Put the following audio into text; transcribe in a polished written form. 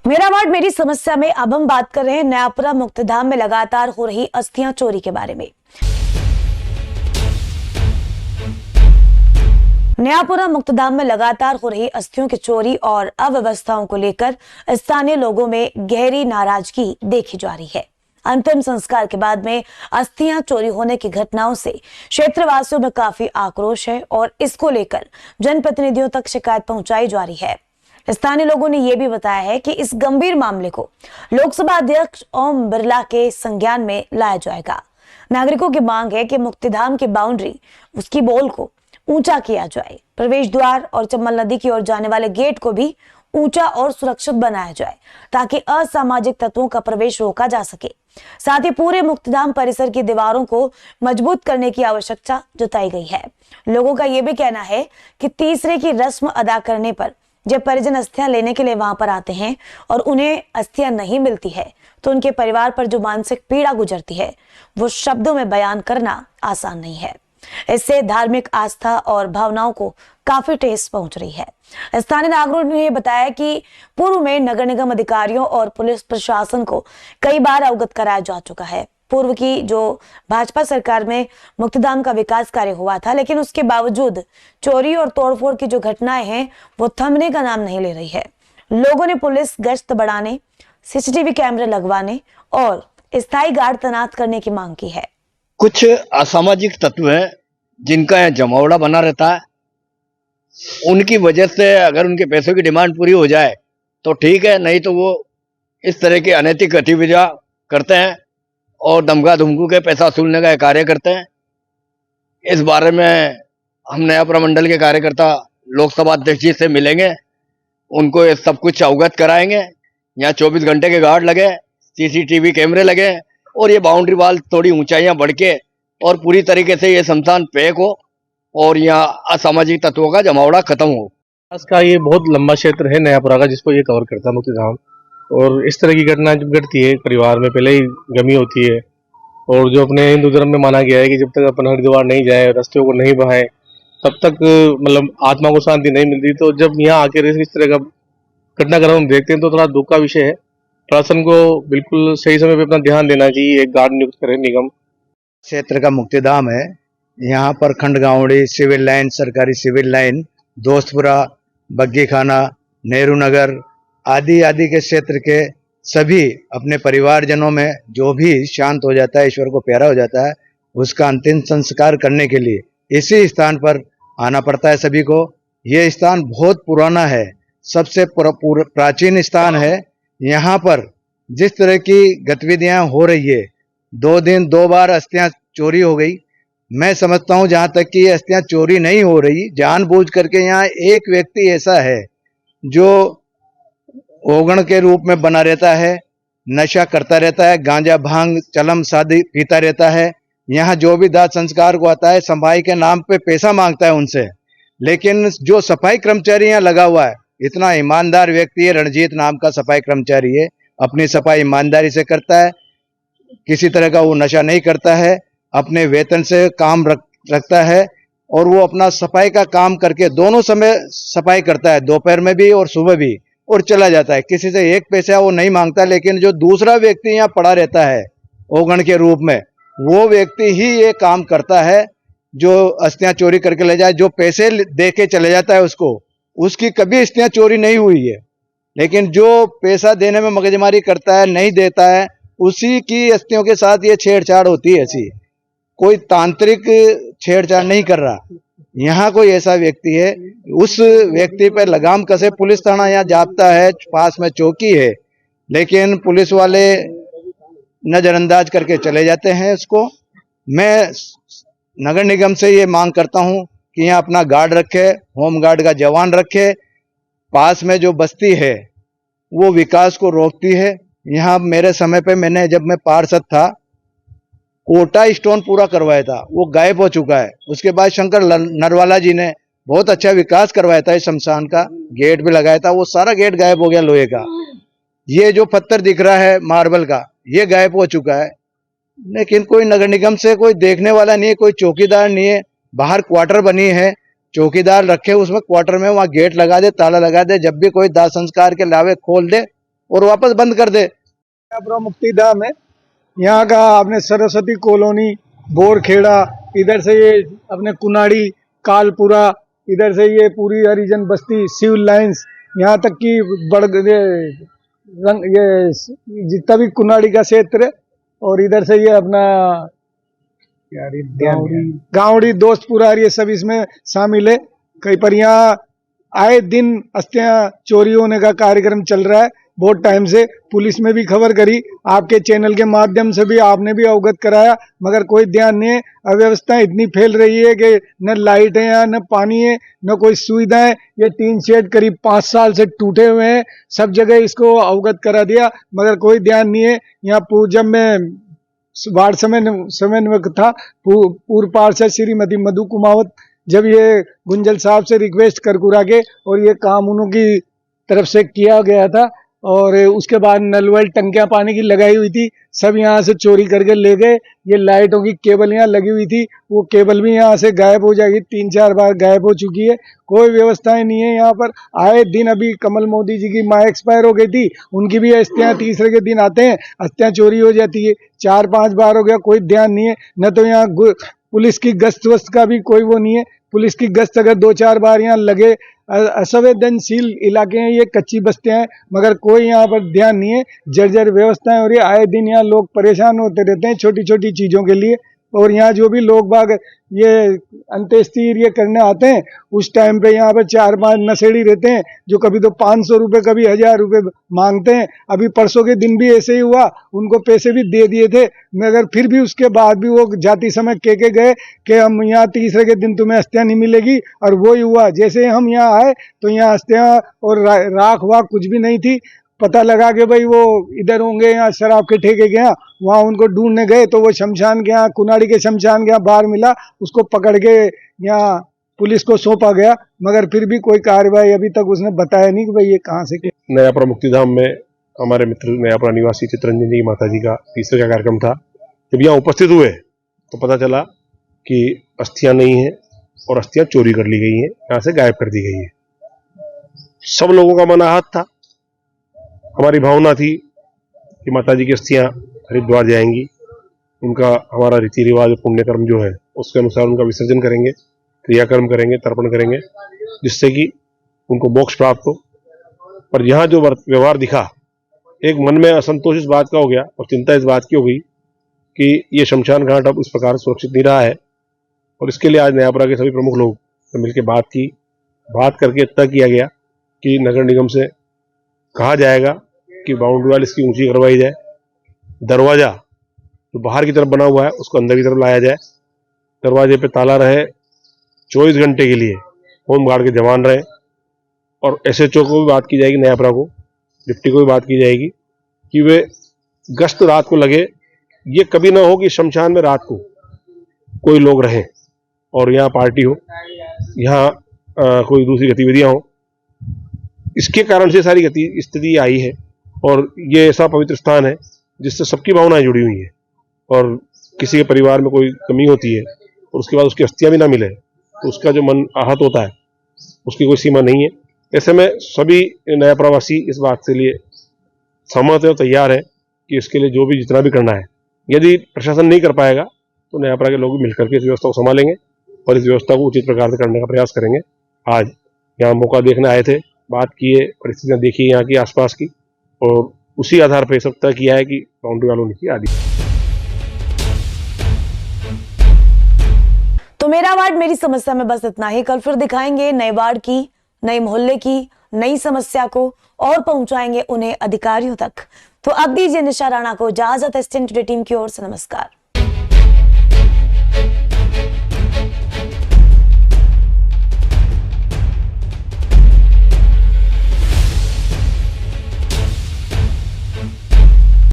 मेरा वार्ड मेरी समस्या में अब हम बात कर रहे हैं नयापुरा मुक्तिधाम में लगातार हो रही अस्थियां चोरी के बारे में। नयापुरा मुक्तिधाम में लगातार हो रही अस्थियों की चोरी और अव्यवस्थाओं को लेकर स्थानीय लोगों में गहरी नाराजगी देखी जा रही है। अंतिम संस्कार के बाद में अस्थियां चोरी होने की घटनाओं से क्षेत्रवासियों में काफी आक्रोश है और इसको लेकर जनप्रतिनिधियों तक शिकायत पहुंचाई जा रही है। स्थानीय लोगों ने यह भी बताया है कि इस गंभीर मामले को लोकसभा अध्यक्ष ओम बिरला के संज्ञान में लाया जाएगा। नागरिकों की मांग है कि मुक्तिधाम की बाउंड्री, उसकी बॉल को ऊंचा किया जाए। प्रवेश द्वार और चम्बल नदी की ओर जाने वाले गेट को भी ऊंचा और सुरक्षित बनाया जाए ताकि असामाजिक तत्वों का प्रवेश रोका जा सके। साथ ही पूरे मुक्तिधाम परिसर की दीवारों को मजबूत करने की आवश्यकता जताई गई है। लोगों का यह भी कहना है कि तीसरे की रस्म अदा करने पर जब परिजन अस्थियां लेने के लिए वहां पर आते हैं और उन्हें अस्थियां नहीं मिलती है तो उनके परिवार पर जो मानसिक पीड़ा गुजरती है वो शब्दों में बयान करना आसान नहीं है। इससे धार्मिक आस्था और भावनाओं को काफी ठेस पहुंच रही है। स्थानीय नागरिकों ने बताया कि पूर्व में नगर निगम अधिकारियों और पुलिस प्रशासन को कई बार अवगत कराया जा चुका है। पूर्व की जो भाजपा सरकार में मुक्तिधाम का विकास कार्य हुआ था, लेकिन उसके बावजूद चोरी और तोड़फोड़ की जो घटनाएं हैं वो थमने का नाम नहीं ले रही है। लोगों ने पुलिस गश्त बढ़ाने, सीसीटीवी कैमरे लगवाने और स्थायी गार्ड तैनात करने की मांग की है। कुछ असामाजिक तत्व हैं जिनका यहाँ जमावड़ा बना रहता है। उनकी वजह से अगर उनके पैसों की डिमांड पूरी हो जाए तो ठीक है, नहीं तो वो इस तरह की अनैतिक गतिविधियां करते हैं और धमका धमकू के पैसा वसूलने का कार्य करते हैं। इस बारे में हम नयापुरा मंडल के कार्यकर्ता लोकसभा अध्यक्ष जी से मिलेंगे, उनको ये सब कुछ अवगत कराएंगे। यहाँ 24 घंटे के गार्ड लगे, सीसीटीवी कैमरे लगे और ये बाउंड्री वाल थोड़ी ऊंचाइयां बढ़ के और पूरी तरीके से ये शमशान पैक हो और यहाँ असामाजिक तत्वों का जमावड़ा खत्म हो। इसका ये बहुत लंबा क्षेत्र है नयापुरा का जिसको ये कवर करता है मुक्तिधाम, और इस तरह की घटना जब घटती है परिवार में पहले ही गमी होती है। और जो अपने हिंदू धर्म में माना गया है कि जब तक अपन हरिद्वार नहीं जाए, रास्तों को नहीं बहाए, तब तक मतलब आत्मा को शांति नहीं मिलती। तो जब यहाँ आके इस तरह का घटनाक्रम हम देखते हैं तो थोड़ा दुख का विषय है। प्रशासन को बिल्कुल सही समय पे अपना ध्यान देना चाहिए, एक गार्ड नियुक्त करे निगम। क्षेत्र का मुक्तिधाम है, यहाँ पर खंडगावड़ी, सिविल लाइन, सरकारी सिविल लाइन, दोस्तपुरा, बग्गी खाना, नेहरू नगर आदि आदि के क्षेत्र के सभी अपने परिवारजनों में जो भी शांत हो जाता है, ईश्वर को प्यारा हो जाता है, उसका अंतिम संस्कार करने के लिए इसी स्थान पर आना पड़ता है सभी को। ये स्थान बहुत पुराना है, सबसे प्राचीन स्थान है। यहाँ पर जिस तरह की गतिविधियां हो रही है, 2 दिन 2 बार अस्थियां चोरी हो गई। मैं समझता हूं जहां तक कि अस्थियां चोरी नहीं हो रही, जानबूझ करके यहाँ एक व्यक्ति ऐसा है जो ओगण के रूप में बना रहता है, नशा करता रहता है, गांजा भांग चलम शादी पीता रहता है। यहाँ जो भी दाह संस्कार को आता है सफाई के नाम पे पैसा मांगता है उनसे। लेकिन जो सफाई कर्मचारी यहाँ लगा हुआ है, इतना ईमानदार व्यक्ति है, रणजीत नाम का सफाई कर्मचारी है, अपनी सफाई ईमानदारी से करता है, किसी तरह का वो नशा नहीं करता है, अपने वेतन से काम रखता है और वो अपना सफाई का काम करके दोनों समय सफाई करता है, दोपहर में भी और सुबह भी, और चला जाता है। किसी से एक पैसा वो नहीं मांगता। लेकिन जो दूसरा व्यक्ति यहाँ पड़ा रहता है ओगण के रूप में, वो व्यक्ति ही ये काम करता है जो अस्थियां चोरी करके ले जाए, जो पैसे दे के चले जाता है उसकी कभी अस्थियां चोरी नहीं हुई है। लेकिन जो पैसा देने में मगजमारी करता है, नहीं देता है, उसी की अस्थियों के साथ ये छेड़छाड़ होती है। ऐसी कोई तांत्रिक छेड़छाड़ नहीं कर रहा। यहाँ कोई ऐसा व्यक्ति है, उस व्यक्ति पर लगाम कसे पुलिस थाना यहाँ जाप्ता है, पास में चौकी है, लेकिन पुलिस वाले नजरअंदाज करके चले जाते हैं उसको। मैं नगर निगम से ये मांग करता हूँ कि यहाँ अपना गार्ड रखे, होम गार्ड का जवान रखे। पास में जो बस्ती है वो विकास को रोकती है। यहाँ मेरे समय पे जब मैं पार्षद था, कोटा स्टोन पूरा करवाया था, वो गायब हो चुका है। उसके बाद शंकर नरवाला जी ने बहुत अच्छा विकास करवाया था, इस शमशान का गेट भी लगाया था, वो सारा गेट गायब हो गया लोहे का। ये जो पत्थर दिख रहा है मार्बल का, ये गायब हो चुका है। लेकिन कोई नगर निगम से कोई देखने वाला नहीं है, कोई चौकीदार नहीं है। बाहर क्वार्टर बनी है, चौकीदार रखे उसमें क्वार्टर में, वहां गेट लगा दे, ताला लगा दे, जब भी कोई दाह संस्कार के लावे खोल दे और वापस बंद कर दे। नयापुरा मुक्तिधाम है, यहाँ का आपने सरस्वती कॉलोनी, बोरखेड़ा, इधर से ये अपने कुनाड़ी, कालपुरा, इधर से ये पूरी हरिजन बस्ती, सिविल लाइंस, यहाँ तक कि ये जितना भी कुनाड़ी का क्षेत्र है, और इधर से ये अपना गावड़ी, दोस्तपुरा, ये सब इसमें शामिल है। कहीं पर यहाँ आए दिन अस्थियां चोरी होने का कार्यक्रम चल रहा है बहुत टाइम से। पुलिस में भी खबर करी, आपके चैनल के माध्यम से भी आपने भी अवगत कराया, मगर कोई ध्यान नहीं है। अव्यवस्था इतनी फैल रही है कि न लाइट है यहाँ, न पानी है, न कोई सुविधा है। ये टीन शेड करीब 5 साल से टूटे हुए हैं, सब जगह इसको अवगत करा दिया, मगर कोई ध्यान नहीं है। यहाँ जब मैं वार्ड समन्वयक था, पूर्व पार्षद श्रीमती मधु कुमावत, जब ये गुंजल साहब से रिक्वेस्ट कर कुरा के और ये काम उनकी तरफ से किया गया था, और उसके बाद नलवेल टंकियां पानी की लगाई हुई थी, सब यहाँ से चोरी करके ले गए। ये लाइटों की केबल यहाँ लगी हुई थी, वो केबल भी यहाँ से गायब हो जाएगी, 3-4 बार गायब हो चुकी है। कोई व्यवस्थाएं नहीं है यहाँ पर। आए दिन अभी कमल मोदी जी की माँ एक्सपायर हो गई थी, उनकी भी अस्थियां तीसरे के दिन आते हैं, अस्थियां चोरी हो जाती है। 4-5 बार हो गया, कोई ध्यान नहीं है। न तो यहाँ पुलिस की गश्त वस्त का भी कोई वो नहीं है। पुलिस की गश्त अगर 2-4 बार यहाँ लगे, असंवेदनशील इलाके हैं ये, कच्ची बस्तियां हैं, मगर कोई यहाँ पर ध्यान नहीं है। जर्जर व्यवस्थाएं हो रही है, आए दिन यहाँ लोग परेशान होते रहते हैं छोटी छोटी चीजों के लिए। और यहाँ जो भी लोग बाग ये अंत्येष्टि ये करने आते हैं, उस टाइम पे यहाँ पर 4-5 नशेड़ी रहते हैं, जो कभी तो 500 रुपये, कभी 1000 रुपये मांगते हैं। अभी परसों के दिन भी ऐसे ही हुआ, उनको पैसे भी दे दिए थे, मगर फिर भी उसके बाद भी वो जाती समय कह गए कि हम यहाँ तीसरे के दिन तुम्हें अस्थियां नहीं मिलेगी, और वो ही हुआ। जैसे हम यहाँ आए तो यहाँ अस्थियां और राख वाख कुछ भी नहीं थी। पता लगा कि भाई वो इधर होंगे, यहाँ शराब के ठेके के यहाँ, वहाँ उनको ढूंढने गए तो वो शमशान के यहाँ, कुनाड़ी के शमशान के यहाँ बाहर मिला, उसको पकड़ के यहाँ पुलिस को सौंपा गया, मगर फिर भी कोई कार्रवाई अभी तक उसने बताया नहीं कि भाई ये कहाँ से। नयापुरा मुक्तिधाम में हमारे मित्र नयापुरा निवासी चित्रंजन जी माता जी का तीसरे का कार्यक्रम था। जब यहाँ उपस्थित हुए तो पता चला कि अस्थियां नहीं है और अस्थियां चोरी कर ली गई हैं, यहाँ से गायब कर दी गई है। सब लोगों का मन आहत था। हमारी भावना थी कि माता जी की अस्थियां हरिद्वार जाएंगी, उनका हमारा रीति रिवाज पुण्यकर्म जो है उसके अनुसार उनका विसर्जन करेंगे, क्रियाकर्म करेंगे, तर्पण करेंगे, जिससे कि उनको मोक्ष प्राप्त हो। पर यहाँ जो व्यवहार दिखा, एक मन में असंतोष इस बात का हो गया और चिंता इस बात की हो गई कि ये शमशान घाट अब इस प्रकार सुरक्षित नहीं रहा है। और इसके लिए आज नयापुरा के सभी प्रमुख लोग मिलकर बात करके तय किया गया कि नगर निगम से कहा जाएगा कि बाउंड्री वाल इसकी ऊंची करवाई जाए, दरवाजा जो बाहर की तरफ बना हुआ है उसको अंदर की तरफ लाया जाए, दरवाजे पे ताला रहे, 24 घंटे के लिए होम गार्ड के जवान रहे, और SHO को भी बात की जाएगी, नयापुरा को, डिप्टी को भी बात की जाएगी कि वे गश्त रात को लगे। ये कभी ना हो कि शमशान में रात को कोई लोग रहें और यहाँ पार्टी हो, यहाँ कोई दूसरी गतिविधियां हो। इसके कारण से सारी स्थिति आई है, और ये ऐसा पवित्र स्थान है जिससे सबकी भावनाएं जुड़ी हुई हैं, और किसी के परिवार में कोई कमी होती है और उसके बाद उसकी अस्थियां भी ना मिले तो उसका जो मन आहत होता है उसकी कोई सीमा नहीं है। ऐसे में सभी नया प्रवासी इस बात के लिए सहमत है और तैयार है कि इसके लिए जो भी जितना भी करना है, यदि प्रशासन नहीं कर पाएगा तो नयापुरा के लोग मिलकर के इस व्यवस्था को संभालेंगे और इस व्यवस्था को उचित प्रकार से करने का प्रयास करेंगे। आज यहाँ मौका देखने आए थे, बात किए, परिस्थितियां देखी यहाँ की आसपास की, और उसी आधार पर सब तय किया है कि बाउंड्री वालों की आदि। तो मेरा वार्ड मेरी समस्या में बस इतना ही। कल फिर दिखाएंगे नए वार्ड की, नए मोहल्ले की नई समस्या को और पहुंचाएंगे उन्हें अधिकारियों तक। तो अब दीजिए निशा राणा को इजाजत। STN टुडे टीम की ओर से नमस्कार।